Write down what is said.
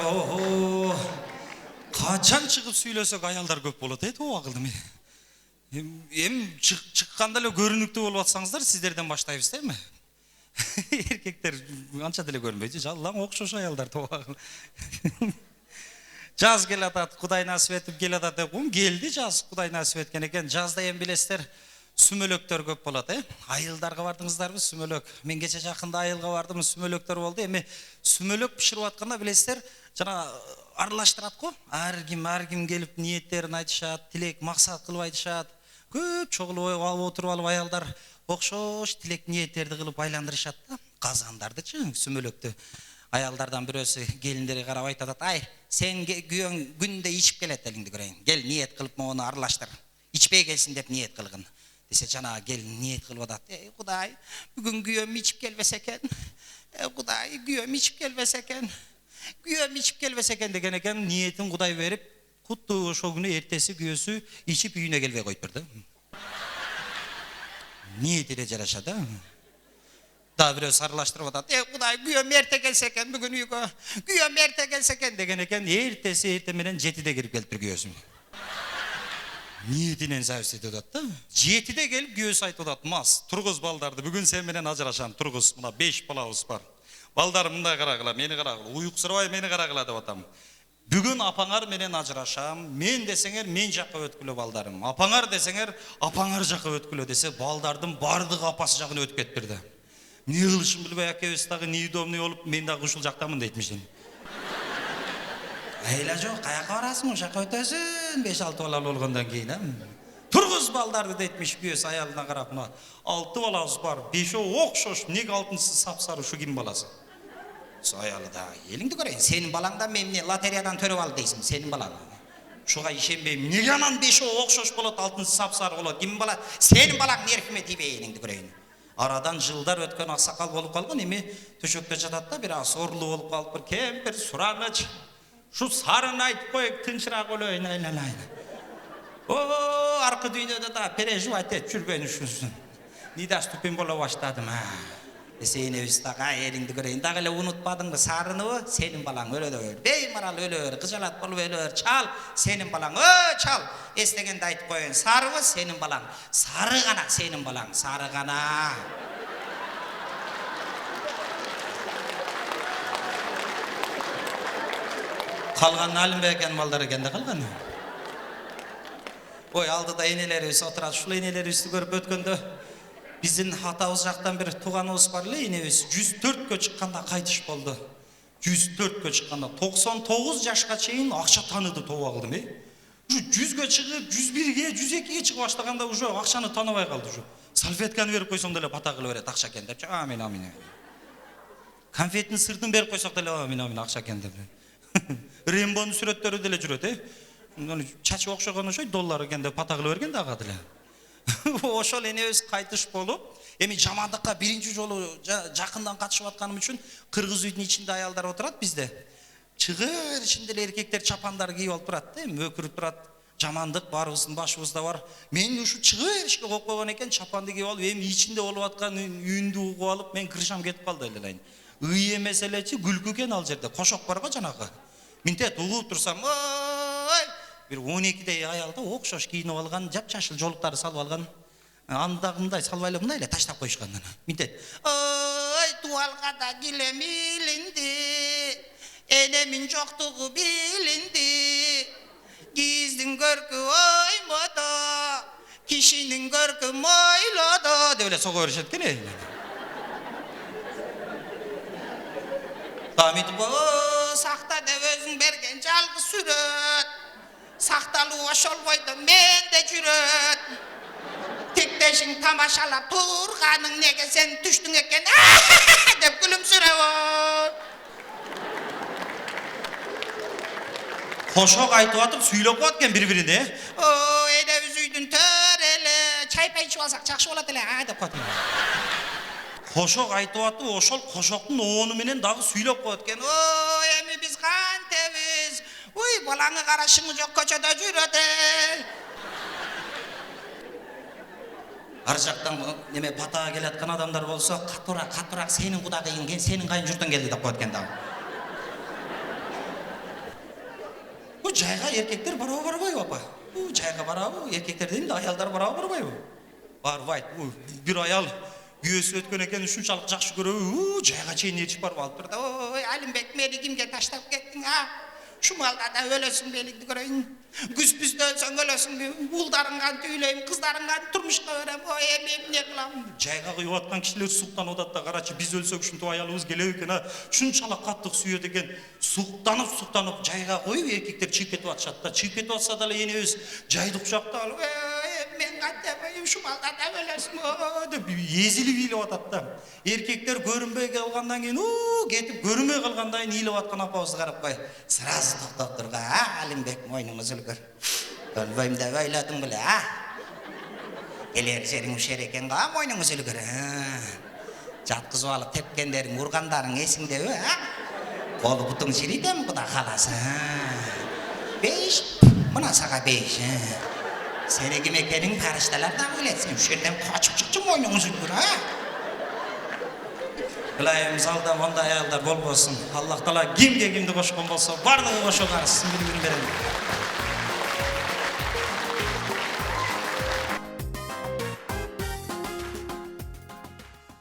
Ого, качан чыгып сүйлөсөк аялдар көп болот эт убагылда мен. Эми чыкканда эле көрүнүктүү болуп атсаңыздар сиздерден баштайбыз да эми. Эркектер анча деле көрүнбөйт, жалаң окшош аялдар убагыл. Жаз келатат, Кудай насип этип келатат деп келди жаз, Кудай насип эткен экен. Жазда эми билесиздер, сүмөлөктөр көп болот, Айылдарга бардыңыздарбы, сүмөлөк. Мен кече жакында айылга бардым, сүмөлөктөр болду. Эми сүмөлөк биширип атканда билесиздер, жана аралаштырат го. Ар ким келип ниеттерин айтышат, тилек, максат кылып айтышат. Көп чогулуп отуруп алып аялдар окшош тилек, ниеттерди кылып айландырышат да. Казгандардычы, сүмөлөктү. Аялдардан бирөөсү келиндерге карап айтат: "Ай, сен күйөөң күндө ичип келет элиңди көрөйүн. Кел ниет кылып мону аралаштыр. Ичпей келсин деп ниет кылгын." Десе жана келин ниет кылып атат: "Эй Кудай, бүгүн күйөөм ичип келбесе экен. Кудай, күйөөм ичип келбесе экен. Күйөөм ичип келбесе экен" деген экен. Ниетин Кудай берип, кутту ошол күнү эртеси күйөөсү ичип үйүнө келбей коюптур да. Ниетине жараша да. Дагы бирөө сарылаштырып атат: "Эй Кудай, күйөөм эрте келсе экен бүгүн үйгө. Күйөөм эрте келсе экен" деген экен. Эртеси менен 7-де кирип келиптир күйөөсү. Ниетинен зависит этет да. 7-де келип күйөөсү айтып атат: "Мас, тургуз балдарды. Бүгүн сен менен ажырашам. Тургуз. Мына 5 балабыз бар. Балдарым мындай карагыла, мени карагыла. Уйкусурабай мени карагыла" деп атам. "Бүгүн апаңар менен ажырашам. Мен десеңер мен жакка өткүлө балдарым. Апаңар десеңер апаңар жакка өткүлө" десе, балдардын бардыгы апасы жагына өтүп кетиптир да. Не кылышын билбей акебиз дагы неудобный болуп, мен дагы ушул жактамын дейтмишин. Айла жок, каяка барасың, ошака өтөсүн, 5-6 бала болгондон кийин, "Тургуз балдарды" дейтмиш күйөөсү аялына карап. "Мына 6 балабыз бар, 5өө окшош, неге 6-сы сапсары, ушу ким баласы?" Аялы да: "Элиңди көрөйүн, сенин балаңдан мен эмне лотереядан төрөп алды дейсиң, сенин балаң. Ушуга ишенбейм. Неге анан 5өө окшош болот, 6-сы сапсары болот? Ким бала? Сенин балаң нервиме тийбей, элиңди көрөйүн." Арадан жылдар өткөн аксакал болуп калган, эми төшөктө жатат да, бир аз орлуу болуп калып, бир кемпир сураныч: "Шу сарын айтып коюп, тынчыраак өлөйүн, айланайын. О, аркы дүйнөдө да переживать этип жүрбөйүн ушуну. Недоступен боло баштадым, десе энебиз дагы: "Ай, элиңди көрөйүн, дагы эле унутпадыңбы сарыныбы? Сенин балаң өлө, беймарал өлө, кыжалат болуп өлө. Чал, сенин балаң, чал. Эстегенде айтып коюн, сарыбы сенин балаң, сары гана сенин балаң, сары гана." Калган алынбай экен, балдар экен да калган. Ой, алдыда энелерибиз отурат. Ушул энелерибизди көрүп өткөндө биздин атабыз жактан бир тууганыбыз бар эле, энебиз 104кө чыкканда кайтыш болду. 104кө чыкканда 99 жашка чейин акча таныды тобагылдым, Ушу 100гө чыгып, 101ге, 102ге чыгып баштаганда уже акчаны таныбай калды уже. Салфетканы берип койсоң деле бата кылып берет, акча экен депчи. Амин, амин. Конфеттин сыртын берип койсок деле амин, амин, акча экен деп. Рембонун сүрөттөрү деле жүрөт, чачы окшогон ошой доллар экен деп бата кылып берген да ага деле. Ошол энебиз кайтыш болуп, эми жамандыкка биринчи жолу жакындан катышып атканым үчүн кыргыз үйдүн ичинде аялдар отурат бизде. Чыгыр ичинде эле эркектер чапандар кийип алып турат, мөкүрүп турат. Жамандык баарыбыздын башыбызда бар. Мен ушу чыгыр ишке коюп койгон экен, чапанды кийип алып, эми ичинде болуп аткан үндү угуп алып, мен крышам кетип калды эле. Ый эмес элечи, күлкү экен ал жерде. Кошок бар го жанагы. Минтет угуп турсам, ой! Бир 12дей аялда окшош кийинип алган, жапжашыл жолуктарды салып алган. Анда мындай салбай эле мындай эле таштап коюшкан. Минтет: "Ой, туалга да килем илинди. Энемин жоктугу билинди. Киздин көркү оймодо, кишинин көркү мойлодо" деп эле сого беришет экен. Дамитип: "Сакта деп өзүң берген жалгыз сүрөт. Сакталуу ошол бойдо менде жүрөт. Тектешиң тамашалап турганың неге сен түштүң экен" деп күлүмсүрөп. Кошок айтып атып сүйлөп коет экен бири-бирине. "О, энебиз үйдүн төрү эле, чай-пай ичип алсак жакшы болот эле" деп коет. Кошок айтып атып, ошол кошоктун оону менен дагы сүйлөп коет экен. "О, эми биз кантебиз? Уй, балаңы карашыңы жок көчөдө жүрөт". Ар жактан неме батага келаткан адамдар болсо, катуураак сенин кудагыйың, сенин кайын журтуң келди деп коет экен дагы. erkekler barabı barabay apa. Жайга барабы, эркектер дейм да, аялдар барабы барбайбы? Барбайт. Бир аял күйөөсү өткөн экен, ушунчалык жакшы көрөбү, жайга чейин ээрчип барып алып турду. Ой, Алимбек, мени кимге таштап кеттиң, а? Шумалда да өлөсүң белиңди көрөйүн. Күз-күздө өлсөң өлөсүң, уулдарыңга түйүлөйм, кыздарыңга турмушка берем. Ой, эми эмне кылам? Жайга күйүп аткан кишилер суктанып атат да, карачы, биз өлсөк ушинтип аялыбыз келеби экен, а? Шунчалык каттык сүйөт экен. Суктанып жайга коюп эркектер чыгып кетип атышат да. Чыгып кетип атса да энебиз жайды кучактап алып, мен кантем шумалда да өлөсүм деп эзилип ыйлап атат да. Эркектер көрүнбөй калгандан кийин, кетип көрүнбөй калгандан кийин ыйлап аткан апабызды карап кой. Сразу токтоп турга, Алимбек, мойнуңуз үлгүр. Өлбөйм деп ойладың беле, а? Келер жериң ушер экен го, мойнуңуз үлгүр. Жаткызып алып тепкендериң, ургандарың эсиңдеби, а? Колу бутуң жиридем куда каласа. 5, мына сага 5. Сени ким экениң фаришталар да билет. Сен ушерден качып чыкчы, мойнуңуз үлгүр, а? Кылайым залда мондай аялдар болбосун. Аллах Таала кимге кимди кошкон болсо, бардыгы кошо карысын, бири-бирин берем.